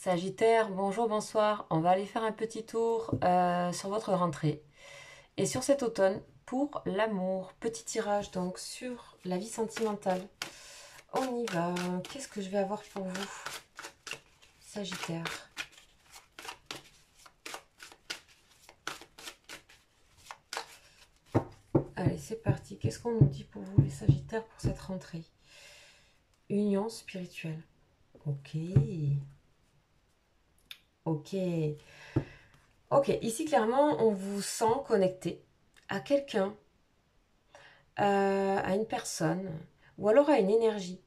Sagittaire, bonjour, bonsoir. On va aller faire un petit tour sur votre rentrée et sur cet automne pour l'amour. Petit tirage donc sur la vie sentimentale. On y va. Qu'est-ce que je vais avoir pour vous, Sagittaire? Allez, c'est parti. Qu'est-ce qu'on nous dit pour vous, les Sagittaires, pour cette rentrée? Union spirituelle. Ok. Ok. Ok, ici clairement, on vous sent connecté à quelqu'un, à une personne, ou alors à une énergie.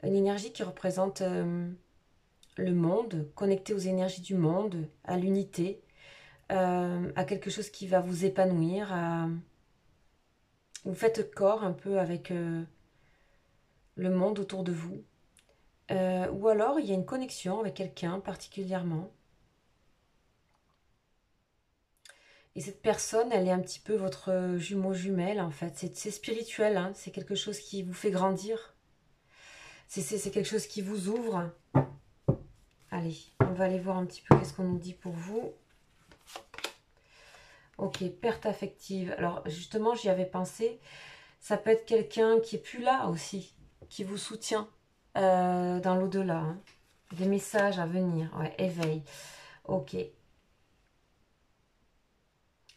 Une énergie qui représente le monde, connecté aux énergies du monde, à l'unité, à quelque chose qui va vous épanouir. Vous faites corps un peu avec le monde autour de vous. Ou alors il y a une connexion avec quelqu'un particulièrement. Et cette personne, elle est un petit peu votre jumeau jumelle en fait. C'est spirituel, hein, c'est quelque chose qui vous fait grandir. C'est quelque chose qui vous ouvre. Allez, on va aller voir un petit peu qu'est-ce qu'on nous dit pour vous. Ok, perte affective. Alors justement, j'y avais pensé. Ça peut être quelqu'un qui est plus là aussi, qui vous soutient dans l'au-delà. Hein. Des messages à venir. Ouais, éveil. Ok.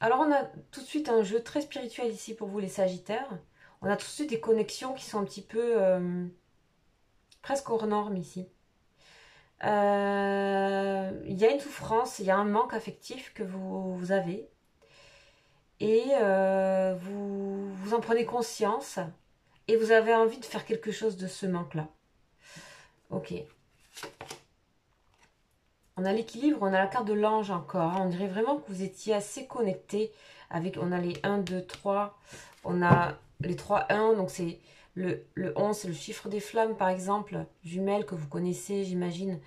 Alors on a tout de suite un jeu très spirituel ici pour vous les Sagittaires. On a tout de suite des connexions qui sont un petit peu presque hors normes ici. Il y a une souffrance, il y a un manque affectif que vous avez. Et vous en prenez conscience. Et vous avez envie de faire quelque chose de ce manque-là. Ok. On a l'équilibre, on a la carte de l'ange encore. On dirait vraiment que vous étiez assez connecté avec... On a les 1, 2, 3. On a les 3 1. Donc c'est le 11, c'est le chiffre des flammes par exemple. Jumelles que vous connaissez, j'imagine.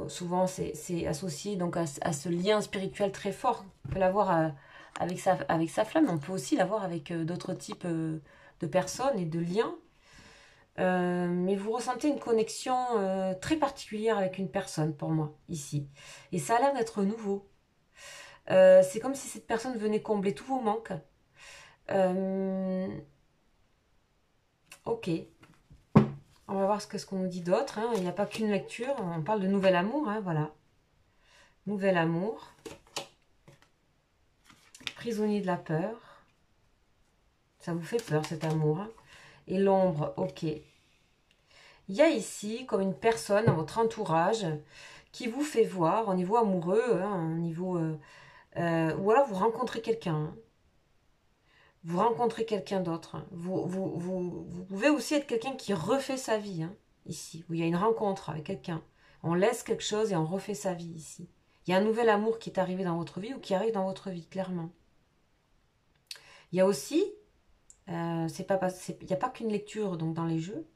Souvent c'est associé donc à ce lien spirituel très fort. On peut l'avoir avec sa flamme. On peut aussi l'avoir avec d'autres types de personnes et de liens. Mais vous ressentez une connexion très particulière avec une personne pour moi, ici. Et ça a l'air d'être nouveau. C'est comme si cette personne venait combler tous vos manques. Ok. On va voir ce qu'on nous dit d'autre. Hein. Il n'y a pas qu'une lecture. On parle de nouvel amour. Hein, voilà. Nouvel amour. Prisonnier de la peur. Ça vous fait peur cet amour. Hein. Et l'ombre, ok. Il y a ici comme une personne dans votre entourage qui vous fait voir au niveau amoureux, hein, au niveau... ou alors vous rencontrez quelqu'un. Hein. Vous rencontrez quelqu'un d'autre. Hein. Vous pouvez aussi être quelqu'un qui refait sa vie, hein, ici, où il y a une rencontre avec quelqu'un. On laisse quelque chose et on refait sa vie ici. Il y a un nouvel amour qui est arrivé dans votre vie ou qui arrive dans votre vie, clairement. Il y a aussi, il n'y a pas qu'une lecture donc, dans les jeux,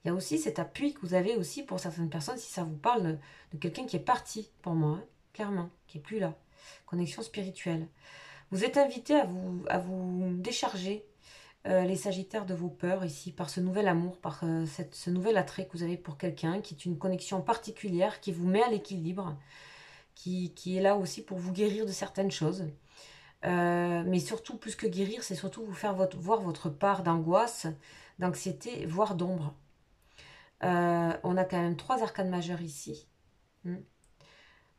il y a aussi cet appui que vous avez aussi pour certaines personnes, si ça vous parle de quelqu'un qui est parti, pour moi, hein, clairement, qui est plus là. Connexion spirituelle. Vous êtes invité à vous décharger, les Sagittaires, de vos peurs ici, par ce nouvel amour, par ce nouvel attrait que vous avez pour quelqu'un, qui est une connexion particulière, qui vous met à l'équilibre, qui est là aussi pour vous guérir de certaines choses. Mais surtout, plus que guérir, c'est surtout vous faire voir votre part d'angoisse, d'anxiété, voire d'ombre. On a quand même 3 arcanes majeures ici,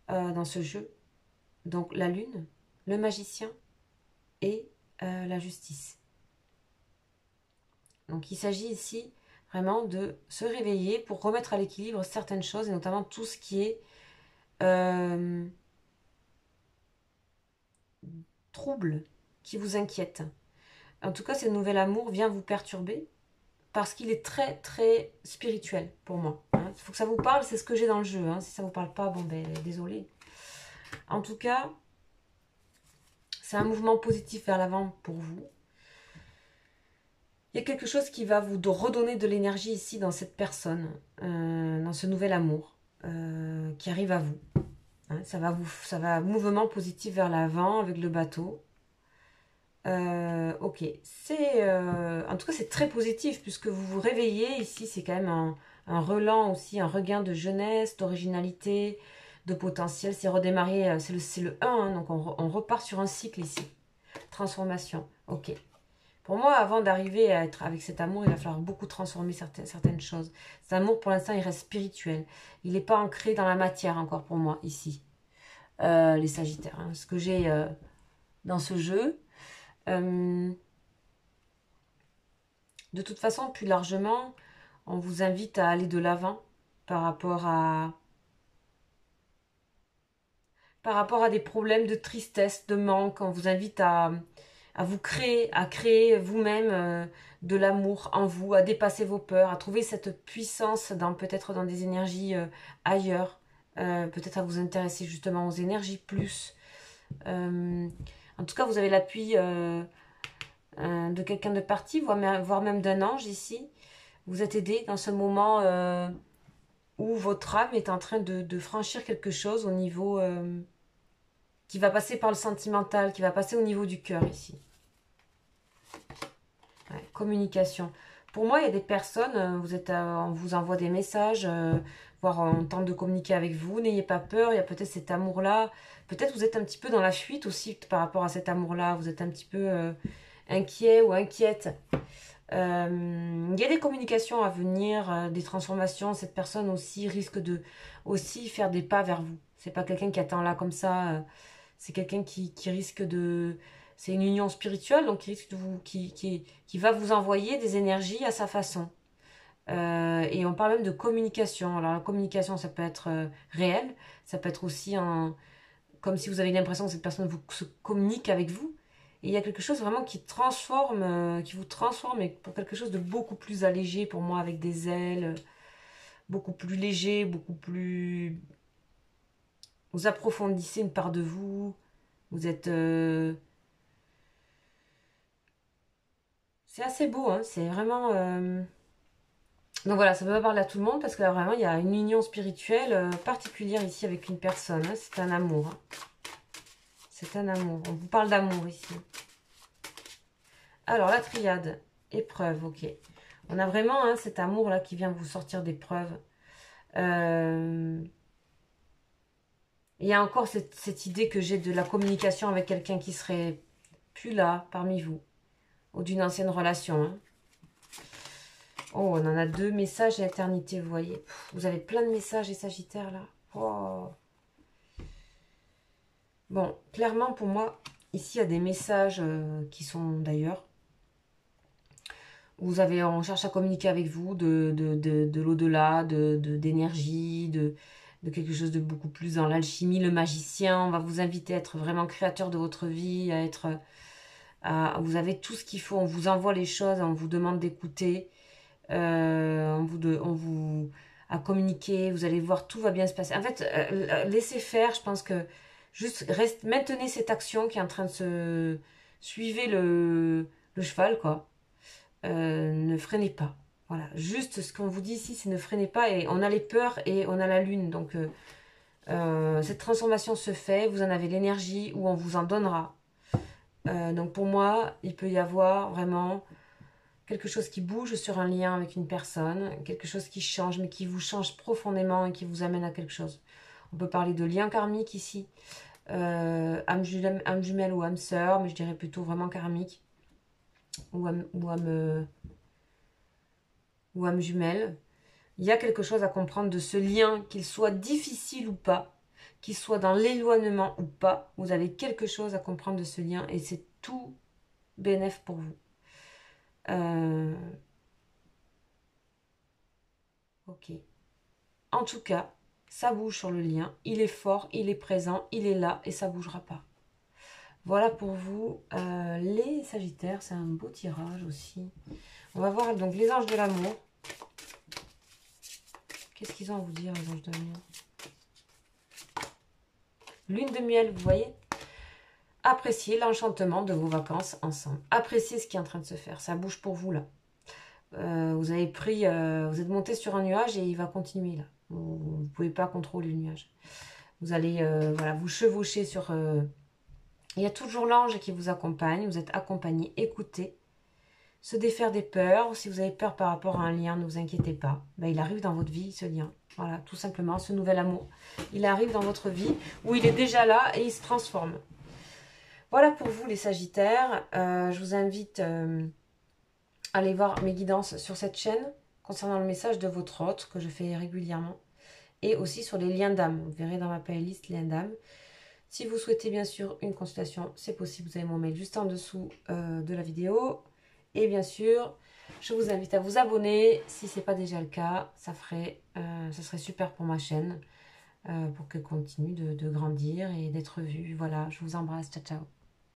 dans ce jeu. Donc la lune, le magicien et la justice. Donc il s'agit ici vraiment de se réveiller pour remettre à l'équilibre certaines choses, et notamment tout ce qui est trouble, qui vous inquiète. En tout cas, ce nouvel amour vient vous perturber parce qu'il est très très spirituel pour moi. Hein. Il faut que ça vous parle, c'est ce que j'ai dans le jeu. Hein. Si ça ne vous parle pas, bon ben désolé. En tout cas, c'est un mouvement positif vers l'avant pour vous. Il y a quelque chose qui va vous redonner de l'énergie ici dans cette personne, dans ce nouvel amour qui arrive à vous. Hein, ça va mouvement positif vers l'avant avec le bateau. Ok, en tout cas c'est très positif puisque vous vous réveillez ici. C'est quand même un relan aussi, un regain de jeunesse, d'originalité, de potentiel. C'est redémarrer, c'est le 1, hein, donc on repart sur un cycle ici. Transformation, ok. Pour moi, avant d'arriver à être avec cet amour, il va falloir beaucoup transformer certaines choses. Cet amour, pour l'instant, il reste spirituel. Il n'est pas ancré dans la matière encore pour moi, ici. Les Sagittaires, hein, ce que j'ai dans ce jeu. De toute façon, plus largement, on vous invite à aller de l'avant par rapport à des problèmes de tristesse, de manque. On vous invite à créer vous-même de l'amour en vous, à dépasser vos peurs, à trouver cette puissance peut-être dans des énergies ailleurs, peut-être à vous intéresser justement aux énergies plus. En tout cas, vous avez l'appui de quelqu'un de parti, voire même d'un ange ici. Vous êtes aidé dans ce moment où votre âme est en train de franchir quelque chose au niveau qui va passer par le sentimental, qui va passer au niveau du cœur ici. Ouais, communication. Pour moi, il y a des personnes, on vous envoie des messages, voire on tente de communiquer avec vous. N'ayez pas peur, il y a peut-être cet amour-là. Peut-être vous êtes un petit peu dans la fuite aussi par rapport à cet amour-là. Vous êtes un petit peu inquiet ou inquiète. Il y a des communications à venir, des transformations. Cette personne aussi risque de aussi faire des pas vers vous. C'est pas quelqu'un qui attend là comme ça. C'est quelqu'un qui risque de... C'est une union spirituelle, donc qui risque de vous, qui va vous envoyer des énergies à sa façon. Et on parle même de communication. Alors la communication, ça peut être réel, ça peut être aussi comme si vous avez l'impression que cette personne se communique avec vous. Et il y a quelque chose vraiment qui vous transforme et pour quelque chose de beaucoup plus allégé pour moi, avec des ailes, beaucoup plus léger, beaucoup plus... Vous approfondissez une part de vous, vous êtes... C'est assez beau, hein, c'est vraiment... Donc voilà, ça ne peut pas parler à tout le monde parce que là, vraiment, il y a une union spirituelle particulière ici avec une personne. Hein, c'est un amour. Hein. C'est un amour. On vous parle d'amour ici. Alors, la triade. Épreuve, ok. On a vraiment hein, cet amour-là qui vient vous sortir d'épreuve. Il y a encore cette idée que j'ai de la communication avec quelqu'un qui serait plus là parmi vous. Ou d'une ancienne relation. Hein. Oh, on en a 2 messages et éternité, vous voyez. Vous avez plein de messages et Sagittaires là. Oh. Bon, clairement pour moi, ici il y a des messages qui sont d'ailleurs. On cherche à communiquer avec vous de l'au-delà, d'énergie, de quelque chose de beaucoup plus dans l'alchimie, le magicien. On va vous inviter à être vraiment créateur de votre vie, vous avez tout ce qu'il faut. On vous envoie les choses, on vous demande d'écouter. À communiquer, vous allez voir, tout va bien se passer. En fait, laissez faire, je pense que juste maintenez cette action qui est en train de se... Suivez le cheval, quoi. Ne freinez pas. Voilà, juste ce qu'on vous dit ici, c'est ne freinez pas. Et on a les peurs et on a la lune. Donc, cette transformation se fait, vous en avez l'énergie ou on vous en donnera. Donc, pour moi, il peut y avoir vraiment... quelque chose qui bouge sur un lien avec une personne, quelque chose qui change, mais qui vous change profondément et qui vous amène à quelque chose. On peut parler de lien karmique ici, âme jumelle ou âme sœur, mais je dirais plutôt vraiment karmique, ou âme jumelle. Il y a quelque chose à comprendre de ce lien, qu'il soit difficile ou pas, qu'il soit dans l'éloignement ou pas, vous avez quelque chose à comprendre de ce lien et c'est tout bénéf pour vous. Ok. En tout cas, ça bouge sur le lien. Il est fort, il est présent, il est là et ça ne bougera pas. Voilà pour vous, les Sagittaires. C'est un beau tirage aussi. On va voir donc les anges de l'amour. Qu'est-ce qu'ils ont à vous dire, les anges de l'amour? Lune de miel, vous voyez? Appréciez l'enchantement de vos vacances ensemble. Appréciez ce qui est en train de se faire. Ça bouge pour vous, là. Vous êtes monté sur un nuage et il va continuer, là. Vous ne pouvez pas contrôler le nuage. Vous allez voilà, vous chevaucher sur... Il y a toujours l'ange qui vous accompagne. Vous êtes accompagné. Écoutez se défaire des peurs. Si vous avez peur par rapport à un lien, ne vous inquiétez pas. Ben, il arrive dans votre vie, ce lien. Voilà, tout simplement, ce nouvel amour. Il arrive dans votre vie où il est déjà là et il se transforme. Voilà pour vous les Sagittaires. Je vous invite à aller voir mes guidances sur cette chaîne concernant le message de votre hôte que je fais régulièrement. Et aussi sur les liens d'âme. Vous verrez dans ma playlist liens d'âme. Si vous souhaitez bien sûr une consultation, c'est possible. Vous avez mon mail juste en dessous de la vidéo. Et bien sûr, je vous invite à vous abonner. Si ce n'est pas déjà le cas, ça serait super pour ma chaîne. Pour qu'elle continue de grandir et d'être vue. Voilà, je vous embrasse. Ciao, ciao.